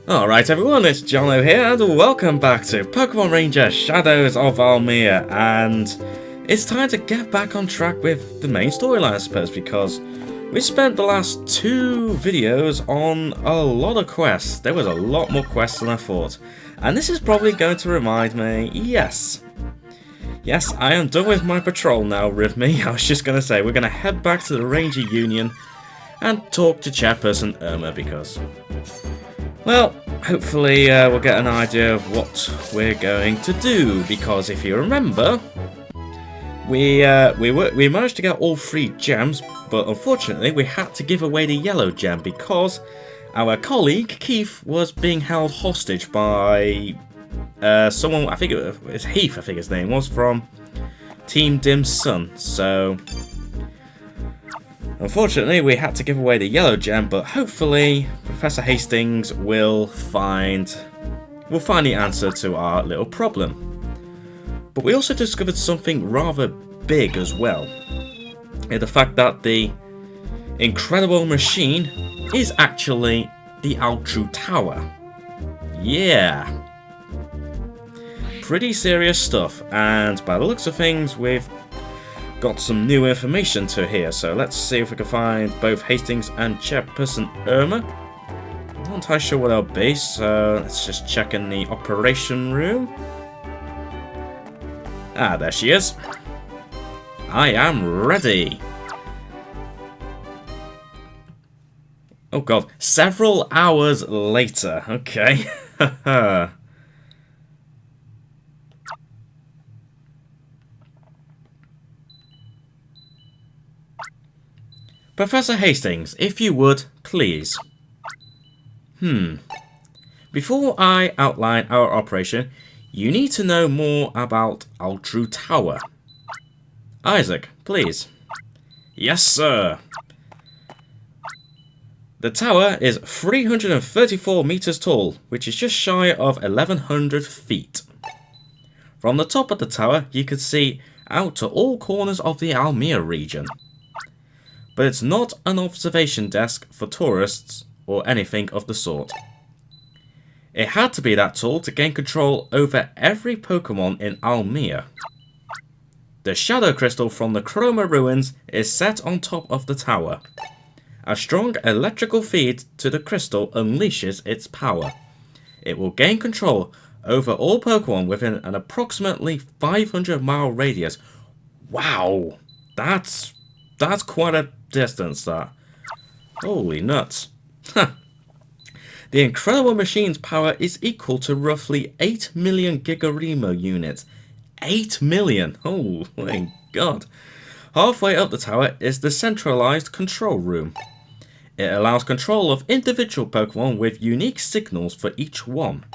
Alright everyone, it's Jono here and welcome back to Pokemon Ranger Shadows of Almia, and it's time to get back on track with the main storyline, I suppose, because we spent the last two videos on a lot of quests. There was a lot more quests than I thought, and this is probably going to remind me, yes, I am done with my patrol now, Rhythmy. I was just going to say, we're going to head back to the Ranger Union and talk to Chairperson Irma because, well, hopefully we'll get an idea of what we're going to do, because if you remember, we managed to get all 3 gems, but unfortunately we had to give away the yellow gem because our colleague Keith was being held hostage by someone, I think it was Heath, I think his name was, from Team Dim's son. So unfortunately, we had to give away the yellow gem, but hopefully Professor Hastings will find the answer to our little problem. But we also discovered something rather big as well. In the fact that the incredible machine is actually the Altru Tower. Yeah. Pretty serious stuff, and by the looks of things, we've got some new information to here, so let's see if we can find both Hastings and Chairperson Irma. I'm not entirely sure what they'll be, so let's just check in the operation room. Ah, there she is. I am ready. Oh god, several hours later. Okay. Professor Hastings, if you would, please. Before I outline our operation, you need to know more about Altru Tower. Isaac, please. Yes, sir. The tower is 334 meters tall, which is just shy of 1100 feet. From the top of the tower, you can see out to all corners of the Almia region. But it's not an observation desk for tourists or anything of the sort. It had to be that tall to gain control over every Pokémon in Almia. The Shadow Crystal from the Chroma Ruins is set on top of the tower. A strong electrical feed to the crystal unleashes its power. It will gain control over all Pokémon within an approximately 500-mile radius. Wow, that's quite a distance, that. Holy nuts. The incredible machine's power is equal to roughly 8 million Gigaremo units. 8 million! Oh my god. Halfway up the tower is the centralized control room. It allows control of individual Pokemon with unique signals for each one.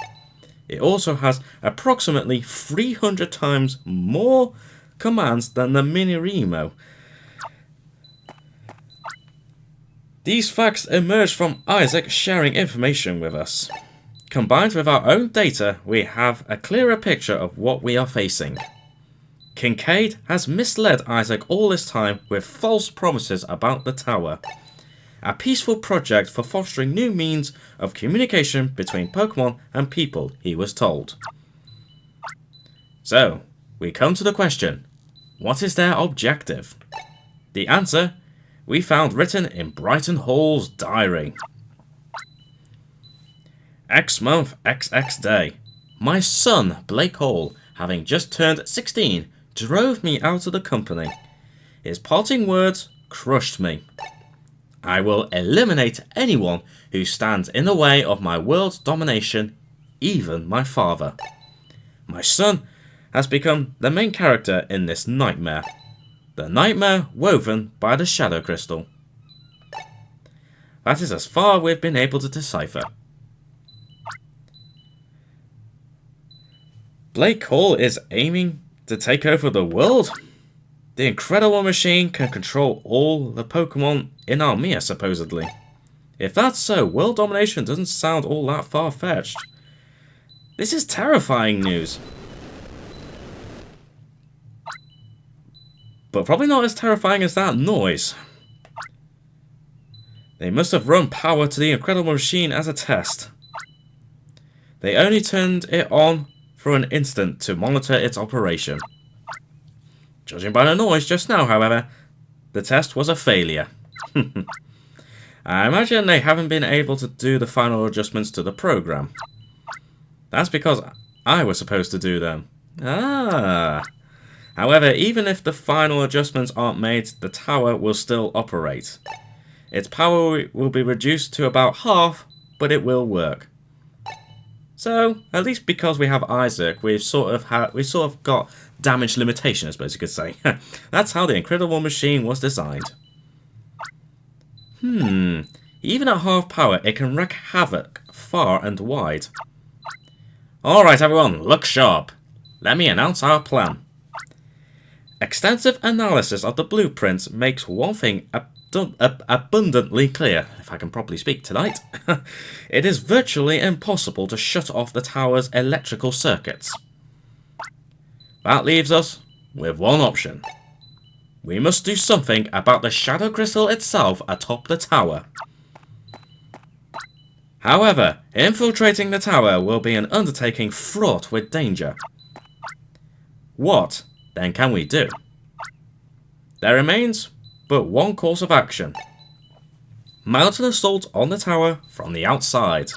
It also has approximately 300 times more commands than the Mini-Remo. These facts emerge from Isaac sharing information with us. Combined with our own data, we have a clearer picture of what we are facing. Kincaid has misled Isaac all this time with false promises about the tower. A peaceful project for fostering new means of communication between Pokemon and people, he was told. So, we come to the question, what is their objective? The answer we found written in Brighton Hall's diary. X month, XX day. My son, Blake Hall, having just turned 16, drove me out of the company. His parting words crushed me. I will eliminate anyone who stands in the way of my world's domination, even my father. My son has become the main character in this nightmare. The nightmare woven by the Shadow Crystal. That is as far we've been able to decipher. Blake Hall is aiming to take over the world? The incredible machine can control all the Pokemon in Almia, supposedly. If that's so, world domination doesn't sound all that far-fetched. This is terrifying news. But probably not as terrifying as that noise. They must have run power to the incredible machine as a test. They only turned it on for an instant to monitor its operation. Judging by the noise just now, however, the test was a failure. I imagine they haven't been able to do the final adjustments to the program. That's because I was supposed to do them. Ah. However, even if the final adjustments aren't made, the tower will still operate. Its power will be reduced to about half, but it will work. So, at least because we have Isaac, we've sort of got damage limitation, I suppose you could say. That's how the incredible machine was designed. Even at half power, it can wreak havoc far and wide. Alright everyone, look sharp. Let me announce our plan. Extensive analysis of the blueprints makes one thing abundantly clear, if I can properly speak tonight. It is virtually impossible to shut off the tower's electrical circuits. That leaves us with one option. We must do something about the shadow crystal itself atop the tower. However, infiltrating the tower will be an undertaking fraught with danger. What, then, can we do? There remains but one course of action. Mount an assault on the tower from the outside.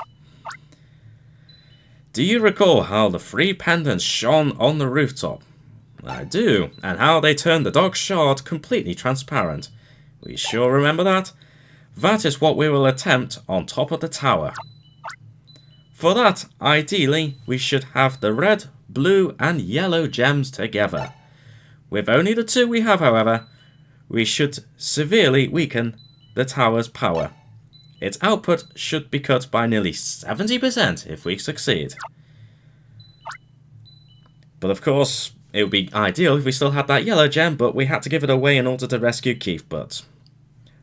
Do you recall how the 3 pendants shone on the rooftop? I do, and how they turned the dark shard completely transparent. We sure remember that? That is what we will attempt on top of the tower. For that, ideally, we should have the red, blue and yellow gems together. With only the 2 we have, however, we should severely weaken the tower's power. Its output should be cut by nearly 70% if we succeed. But of course, it would be ideal if we still had that yellow gem, but we had to give it away in order to rescue Keith. But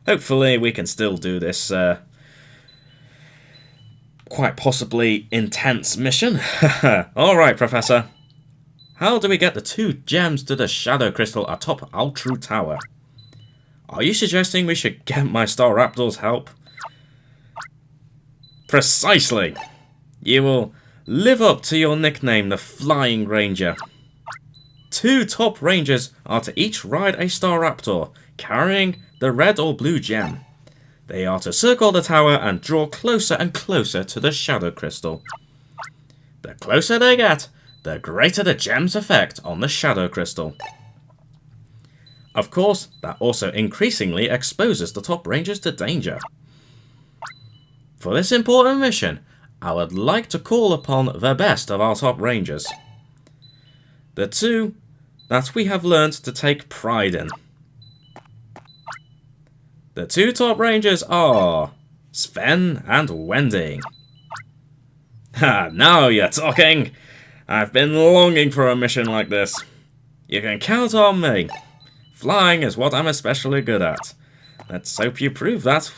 hopefully we can still do this quite possibly intense mission. Alright, Professor. How do we get the 2 gems to the shadow crystal atop Altru Tower? Are you suggesting we should get my Staraptor's help? Precisely! You will live up to your nickname, the Flying Ranger. 2 top rangers are to each ride a Staraptor, carrying the red or blue gem. They are to circle the tower and draw closer and closer to the shadow crystal. The closer they get, the greater the gem's effect on the shadow crystal. Of course, that also increasingly exposes the top rangers to danger. For this important mission, I would like to call upon the best of our top rangers. The 2 that we have learned to take pride in. The 2 top rangers are Sven and Wendy. Ha, now you're talking! I've been longing for a mission like this. You can count on me. Flying is what I'm especially good at. Let's hope you prove that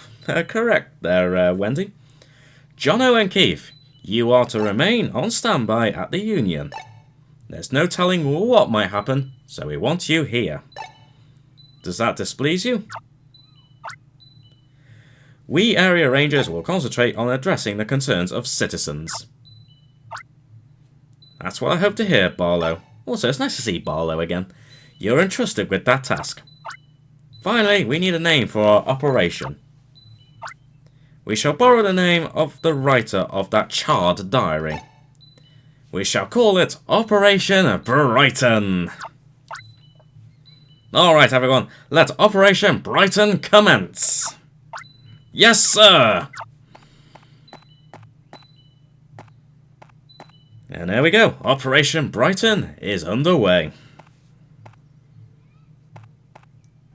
correct there, Wendy. Jono and Keith, you are to remain on standby at the Union. There's no telling what might happen, so we want you here. Does that displease you? We area rangers will concentrate on addressing the concerns of citizens. That's what I hope to hear, Barlow. Also, it's nice to see Barlow again. You're entrusted with that task. Finally, we need a name for our operation. We shall borrow the name of the writer of that charred diary. We shall call it Operation Brighton. Alright everyone, let Operation Brighton commence. Yes sir! And there we go, Operation Brighton is underway.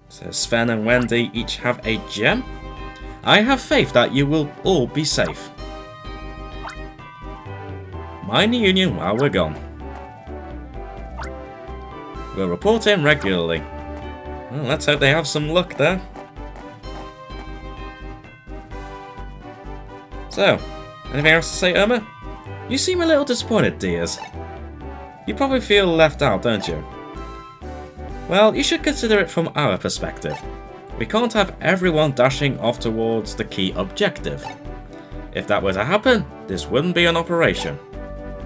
So Sven and Wendy each have a gem. I have faith that you will all be safe. Mind the Union while we're gone. We'll report in regularly. Well, let's hope they have some luck there. So, anything else to say, Irma? You seem a little disappointed, dears. You probably feel left out, don't you? Well, you should consider it from our perspective. We can't have everyone dashing off towards the key objective. If that were to happen, this wouldn't be an operation.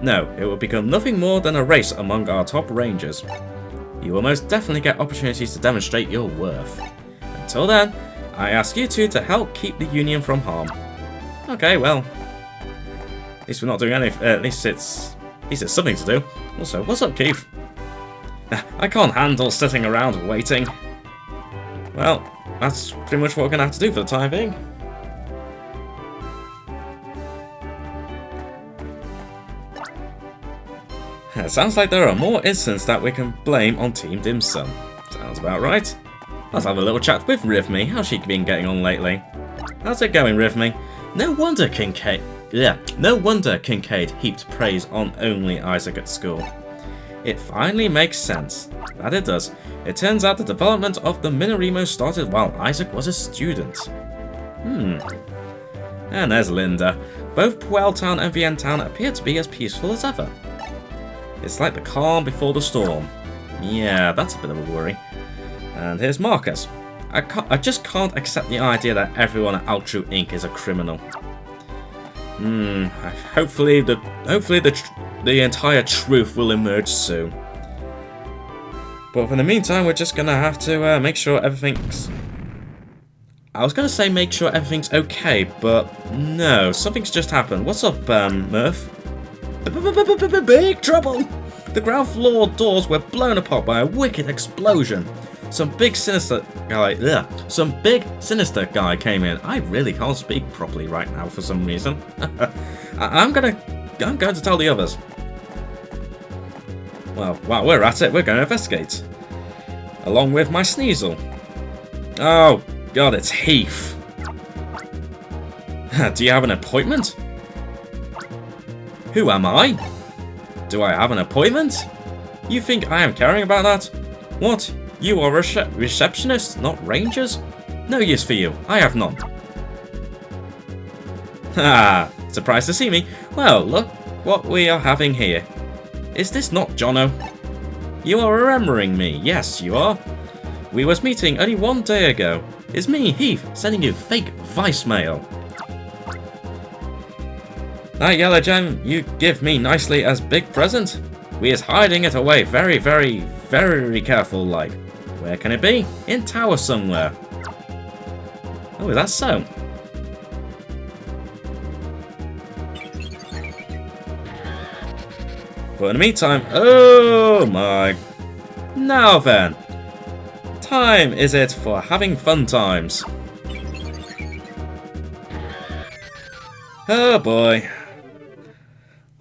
No, it will become nothing more than a race among our top rangers. You will most definitely get opportunities to demonstrate your worth. Until then, I ask you two to help keep the Union from harm. Okay, well, at least we're not doing anything. At least it's something to do. Also, what's up, Keith? I can't handle sitting around waiting. Well, that's pretty much what we're gonna have to do for the time being. It sounds like there are more incidents that we can blame on Team Dim Sum. Sounds about right. Let's have a little chat with Rivmi. How's she been getting on lately? How's it going, Rivmi? No wonder Kincaid heaped praise on only Isaac at school. It finally makes sense. That it does. It turns out the development of the Minarimo started while Isaac was a student. And there's Linda. Both Puel Town and Vienne Town appear to be as peaceful as ever. It's like the calm before the storm. Yeah, that's a bit of a worry. And here's Marcus. I just can't accept the idea that everyone at Altru Inc. is a criminal. Hopefully the entire truth will emerge soon. But for the meantime, we're just gonna have to make sure everything's... I was gonna say make sure everything's okay, but no, something's just happened. What's up, Murph? Big trouble! The ground floor doors were blown apart by a wicked explosion. Some big sinister guy came in. I really can't speak properly right now for some reason. I'm going to tell the others. Well, while we're at it, we're going to investigate. Along with my Sneasel. Oh, God, it's Heath. Do you have an appointment? Who am I? Do I have an appointment? You think I am caring about that? What? You are receptionists, not rangers? No use for you. I have none. Ha! Surprised to see me? Well, look what we are having here. Is this not Jono? You are remembering me. Yes, you are. We was meeting only one day ago. It's me, Heath, sending you fake voicemail. That yellow gem you give me nicely as big present? We is hiding it away very, very, very careful like. Where can it be? In tower somewhere. Oh, is that so? But in the meantime, oh my... Now then. Time is it for having fun times. Oh boy.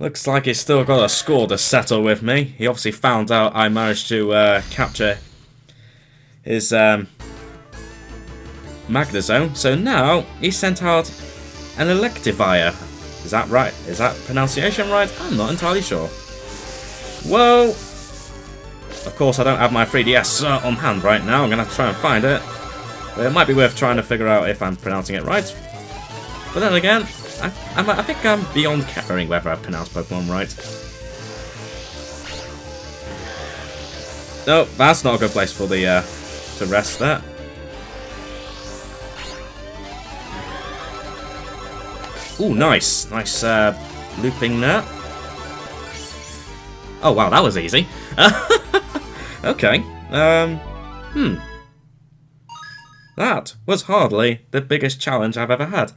Looks like he's still got a score to settle with me. He obviously found out I managed to capture his Magna Zone. So now he sent out an Electivire. Is that right? Is that pronunciation right? I'm not entirely sure. Well, of course I don't have my 3DS on hand right now. I'm going to try and find it. But it might be worth trying to figure out if I'm pronouncing it right. But then again, I think I'm beyond caring whether I pronounce Pokemon right. No, that's not a good place for the to rest there. Ooh, nice looping there. Oh wow, that was easy. Okay. That was hardly the biggest challenge I've ever had.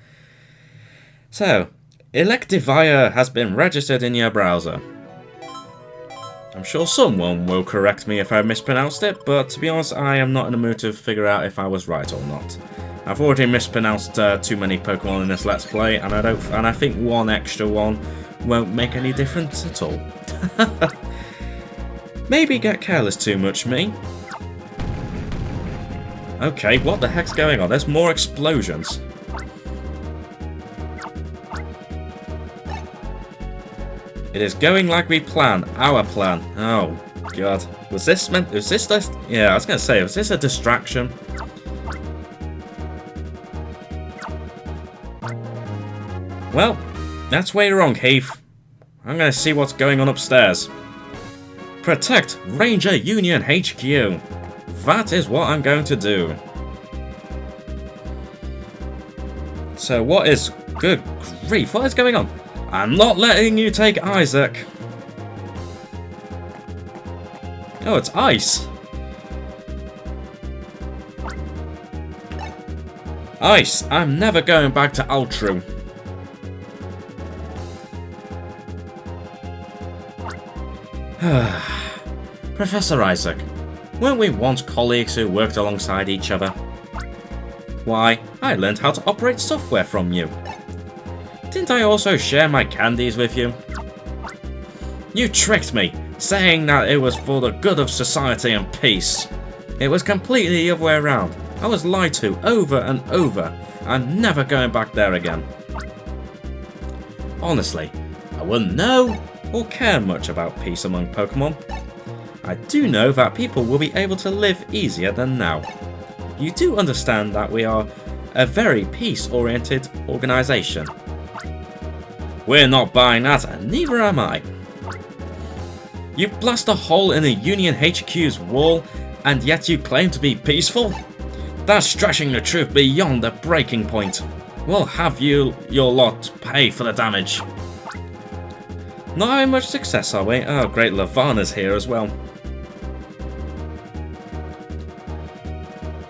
So, Electivire has been registered in your browser. I'm sure someone will correct me if I mispronounced it, but to be honest, I am not in the mood to figure out if I was right or not. I've already mispronounced too many Pokemon in this Let's Play, and I think one extra one won't make any difference at all. Maybe get careless too much, me. Okay, what the heck's going on? There's more explosions. It is going like we plan. Our plan. Oh, God. Was this yeah, I was going to say, was this a distraction? Well, that's where you're wrong, Heath. I'm going to see what's going on upstairs. Protect Ranger Union HQ. That is what I'm going to do. So what is... Good grief, what is going on? I'm not letting you take Isaac. Oh, it's ice. Ice! I'm never going back to Altru. Professor Isaac, weren't we once colleagues who worked alongside each other? Why, I learned how to operate software from you. Didn't I also share my candies with you? You tricked me, saying that it was for the good of society and peace. It was completely the other way around. I was lied to over and over. I'm never going back there again. Honestly, I wouldn't know or care much about peace among Pokémon. I do know that people will be able to live easier than now. You do understand that we are a very peace-oriented organisation. We're not buying that, and neither am I. You blast a hole in the Union HQ's wall, and yet you claim to be peaceful? That's stretching the truth beyond the breaking point. We'll have your lot pay for the damage. Not having much success, are we? Oh great, Lavana's here as well.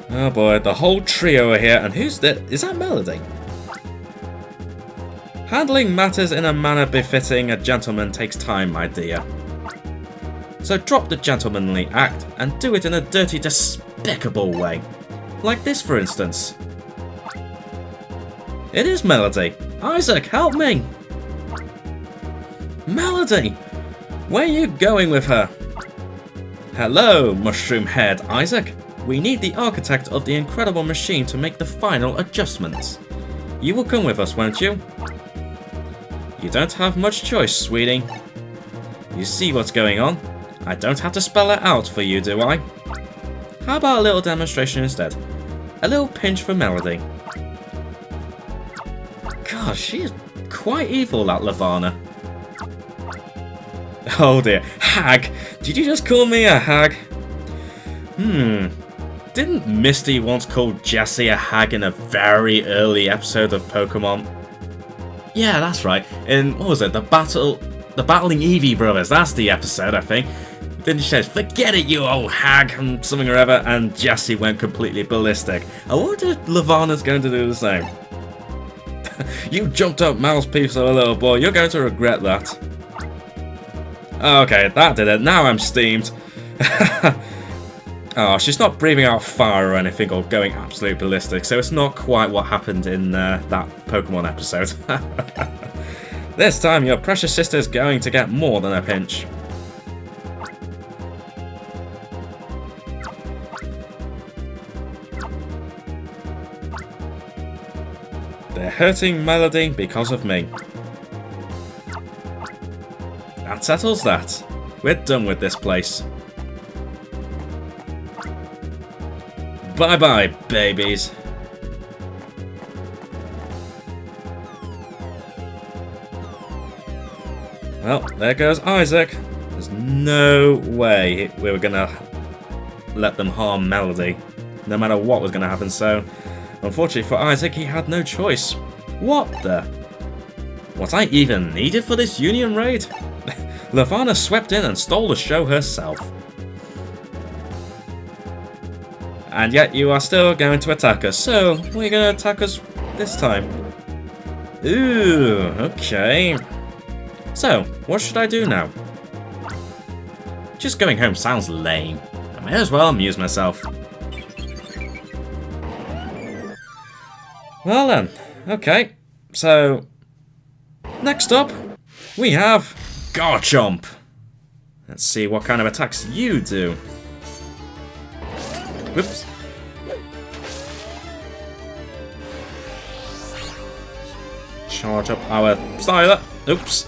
Oh boy, the whole trio are here, and who's that? Is that Melody? Handling matters in a manner befitting a gentleman takes time, my dear. So drop the gentlemanly act and do it in a dirty, despicable way. Like this, for instance. It is Melody. Isaac, help me! Melody! Where are you going with her? Hello, mushroom-haired Isaac. We need the architect of the incredible machine to make the final adjustments. You will come with us, won't you? You don't have much choice, sweetie. You see what's going on? I don't have to spell it out for you, do I? How about a little demonstration instead? A little pinch for Melody. Gosh, she's quite evil, that Lavana. Oh dear, hag! Did you just call me a hag? Didn't Misty once call Jessie a hag in a very early episode of Pokémon? Yeah, that's right. In, what was it, the Battling Eevee Brothers, that's the episode, I think. Then she says, "Forget it, you old hag," and something or other, and Jessie went completely ballistic. I wonder if Lavana's going to do the same. You jumped up mouthpiece of a little boy, you're going to regret that. Okay, that did it, now I'm steamed. Oh, she's not breathing out fire or anything or going absolute ballistic, so it's not quite what happened in that Pokemon episode. This time your precious sister's going to get more than a pinch. They're hurting Melody because of me. That settles that. We're done with this place. Bye-bye, babies. Well, there goes Isaac. There's no way we were gonna let them harm Melody, no matter what was gonna happen, so unfortunately for Isaac, he had no choice. What the? Was I even needed for this Union raid? Lavana swept in and stole the show herself. And yet you are still going to attack us, so what are you going to attack us this time? Ooh, okay. So, what should I do now? Just going home sounds lame. I may as well amuse myself. Well then, okay. So, next up, we have Garchomp. Let's see what kind of attacks you do. Whoops. Charge up our styler. Oops.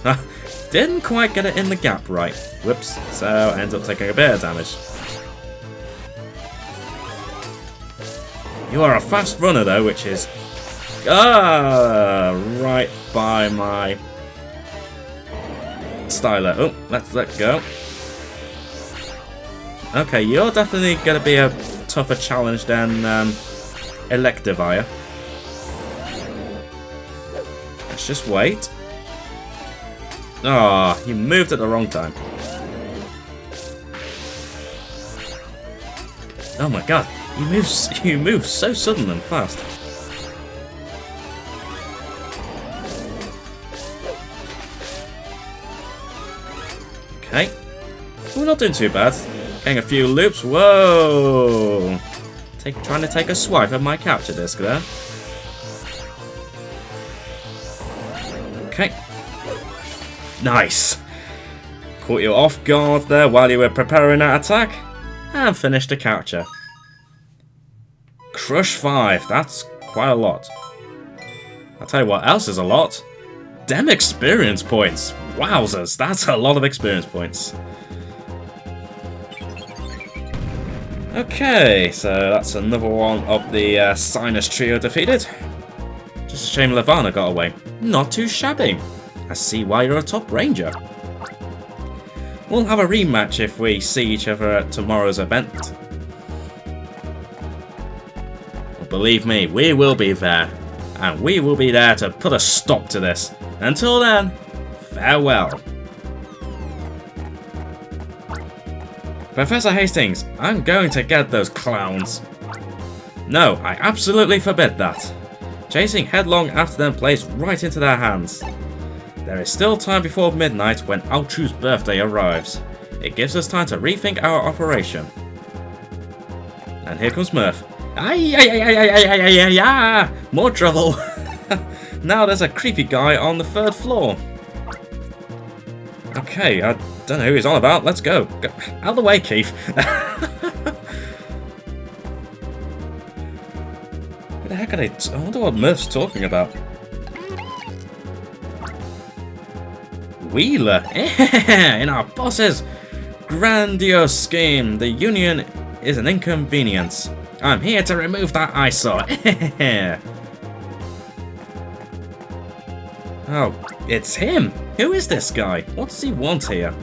Didn't quite get it in the gap right. Whoops. So ends up taking a bit of damage. You are a fast runner though, which is right by my styler. Oh, let's let go. Okay, you're definitely gonna be a tougher challenge than Electivire. Let's just wait. Ah, you moved at the wrong time. Oh my god, he moves so sudden and fast. Okay. We're not doing too bad. Getting a few loops. Whoa! Trying to take a swipe at my capture disc there. Okay. Nice! Caught you off guard there while you were preparing that attack. And finished the capture. Crush 5. That's quite a lot. I'll tell you what else is a lot. Dem experience points. Wowzers, that's a lot of experience points. Okay, so that's another one of the Sinus trio defeated. Just a shame Levana got away. Not too shabby. I see why you're a top ranger. We'll have a rematch if we see each other at tomorrow's event. Well, believe me, we will be there. And we will be there to put a stop to this. Until then, farewell. Professor Hastings, I'm going to get those clowns. No, I absolutely forbid that. Chasing headlong after them plays right into their hands. There is still time before midnight when Altru's birthday arrives. It gives us time to rethink our operation. And here comes Murph. Ay, more trouble. Now there's a creepy guy on the 3rd floor. Okay, I don't know who he's on about. Let's go. Out of the way, Keith. Who the heck are they? I wonder what Murph's talking about. Wheeler. In our boss's grandiose scheme, the Union is an inconvenience. I'm here to remove that eyesore. Oh, it's him. Who is this guy? What does he want here?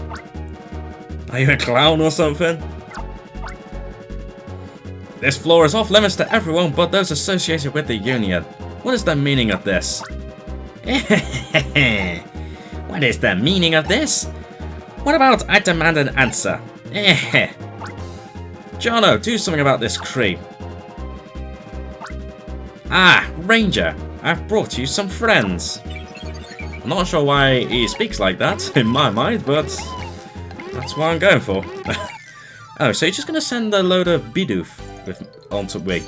Are you a clown or something? This floor is off limits to everyone but those associated with the Union. What is the meaning of this? What is the meaning of this? What about I demand an answer? Jono, do something about this creep. Ah, Ranger, I've brought you some friends. I'm not sure why he speaks like that in my mind, but that's what I'm going for. Oh, so you're just going to send a load of Bidoof onto Wig.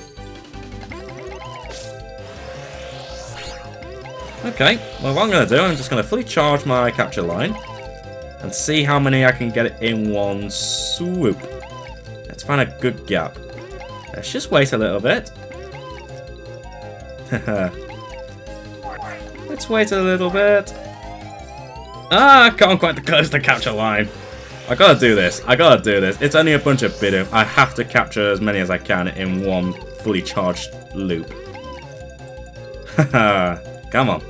Okay, well what I'm going to do, I'm just going to fully charge my capture line and see how many I can get in one swoop. Let's find a good gap. Let's just wait a little bit. Let's wait a little bit. Ah, I can't quite close the capture line. I gotta do this. I gotta do this. It's only a bunch of Bidoof. I have to capture as many as I can in one fully charged loop. Haha. Come on.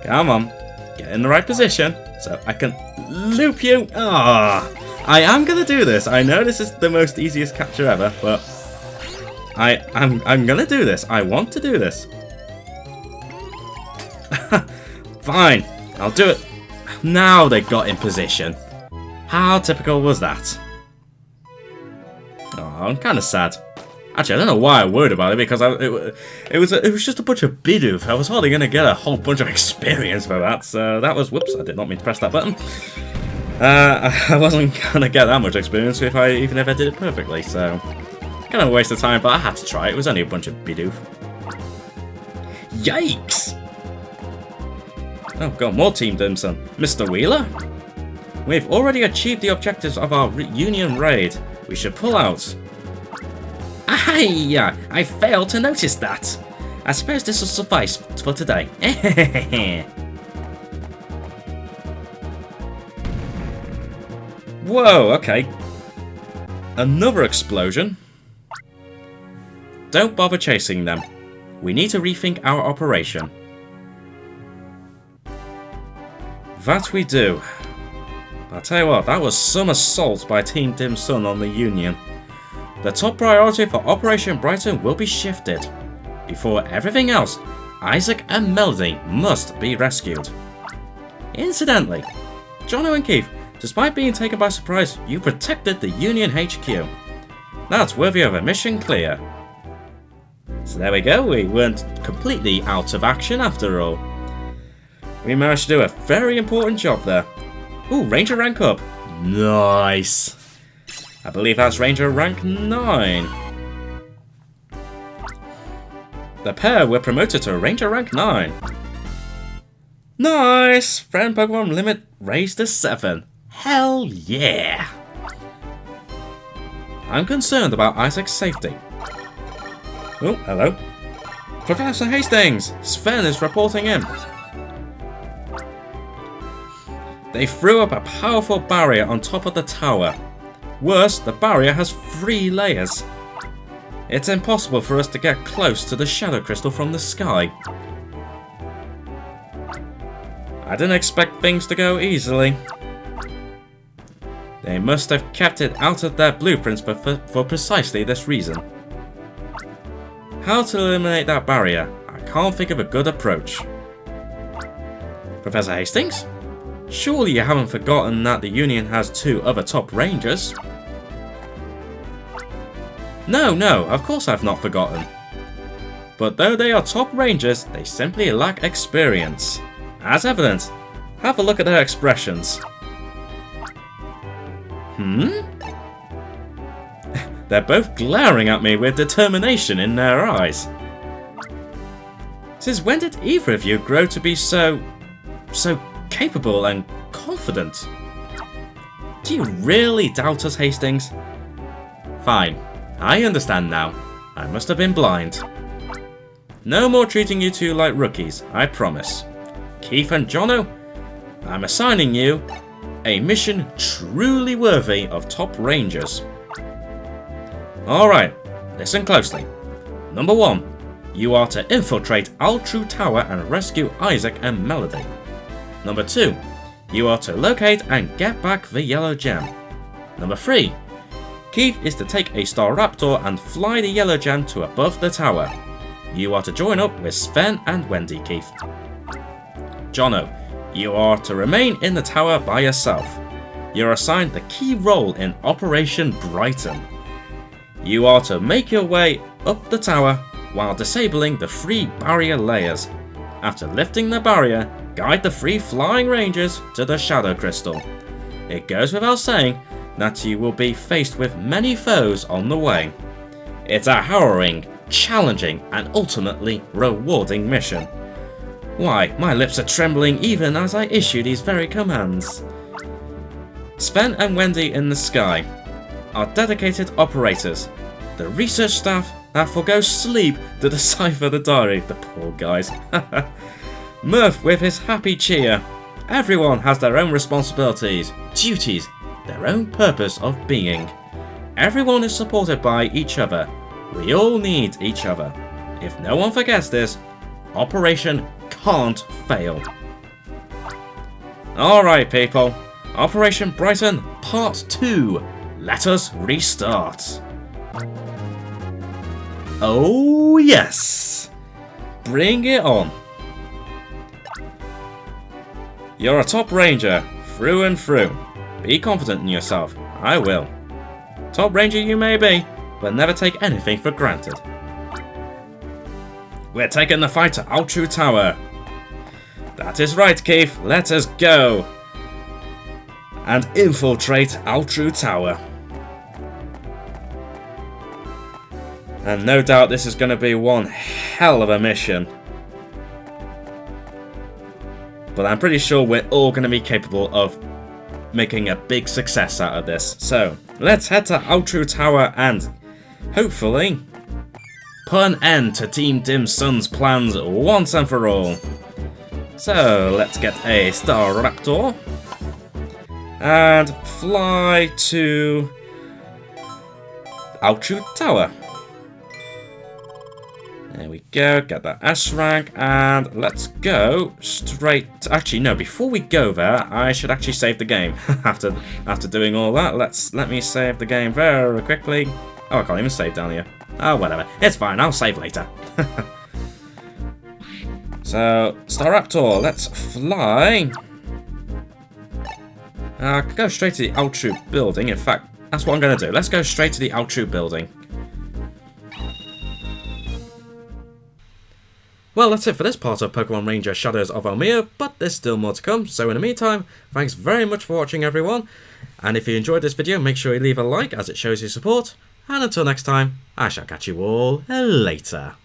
Come on. Get in the right position so I can loop you. Ah, I am gonna do this. I know this is the most easiest capture ever, but I'm gonna do this. I want to do this. Fine. I'll do it. Now they got in position. How typical was that? Oh, I'm kind of sad. Actually, I don't know why I worried about it, because it was just a bunch of Bidoof. I was hardly going to get a whole bunch of experience for that, so that was... Whoops, I did not mean to press that button. I wasn't going to get that much experience even if I did it perfectly, so... Kind of a waste of time, but I had to try. It was only a bunch of Bidoof. Yikes! Oh, got more Team Dimson. Mr. Wheeler? We've already achieved the objectives of our Union raid. We should pull out. Ahai! I failed to notice that. I suppose this will suffice for today. Whoa, okay. Another explosion. Don't bother chasing them. We need to rethink our operation. That we do. I'll tell you what, that was some assault by Team Dim Sun on the Union. The top priority for Operation Brighton will be shifted. Before everything else, Isaac and Melody must be rescued. Incidentally, Jono and Keith, Despite being taken by surprise, you protected the Union HQ. That's worthy of a mission clear. So there we go, we weren't completely out of action after all. We managed to do a very important job there. Ooh, Ranger rank up. Nice. I believe that's Ranger rank 9. The pair were promoted to Ranger rank 9. Nice! Friend Pokemon limit raised to 7. Hell yeah! I'm concerned about Isaac's safety. Oh, hello. Professor Hastings! Sven is reporting in. They threw up a powerful barrier on top of the tower. Worse, the barrier has 3 layers. It's impossible for us to get close to the Shadow Crystal from the sky. I didn't expect things to go easily. They must have kept it out of their blueprints for precisely this reason. How to eliminate that barrier? I can't think of a good approach. Professor Hastings? Surely you haven't forgotten that the Union has 2 other top rangers? No, of course I've not forgotten. But though they are top rangers, they simply lack experience. As evident, have a look at their expressions. They're both glaring at me with determination in their eyes. Since when did either of you grow to be so capable and confident? Do you really doubt us, Hastings? Fine, I understand now. I must have been blind. No more treating you two like rookies, I promise. Keith and Jono, I'm assigning you a mission truly worthy of top rangers. Alright, listen closely. Number 1, you are to infiltrate Altru Tower and rescue Isaac and Melody. Number 2, you are to locate and get back the yellow gem. Number 3, Keith is to take a Staraptor and fly the yellow gem to above the tower. You are to join up with Sven and Wendy, Keith. Jono, you are to remain in the tower by yourself. You're assigned the key role in Operation Brighton. You are to make your way up the tower while disabling the 3 barrier layers. After lifting the barrier, guide the 3 flying rangers to the Shadow Crystal. It goes without saying that you will be faced with many foes on the way. It's a harrowing, challenging, and ultimately rewarding mission. Why, my lips are trembling even as I issue these very commands. Sven and Wendy in the sky are dedicated operators, the research staff that forgo sleep to decipher the diary, the poor guys. Murph with his happy cheer. Everyone has their own responsibilities, duties, their own purpose of being. Everyone is supported by each other. We all need each other. If no one forgets this, Operation can't fail. Alright people, Operation Brighton Part 2. Let us restart. Oh yes! Bring it on. You're a top ranger, through and through. Be confident in yourself. I will. Top ranger you may be, but never take anything for granted. We're taking the fight to Altru Tower. That is right, Keith. Let us go and infiltrate Altru Tower. And no doubt this is going to be one hell of a mission. But I'm pretty sure we're all going to be capable of making a big success out of this. So, let's head to Altru Tower and hopefully put an end to Team Dim Sun's plans once and for all. So, let's get a Staraptor and fly to Altru Tower. There we go, get that S rank, and let's go straight... Actually, no, before we go there, I should actually save the game. after doing all that, let me save the game very quickly. Oh, I can't even save down here. Oh, whatever. It's fine, I'll save later. So, Staraptor, let's fly I could go straight to the Altru building. In fact, that's what I'm going to do. Let's go straight to the Altru building. Well, that's it for this part of Pokemon Ranger Shadows of Almia, but there's still more to come. So in the meantime, thanks very much for watching, everyone. And if you enjoyed this video, make sure you leave a like as it shows your support. And until next time, I shall catch you all later.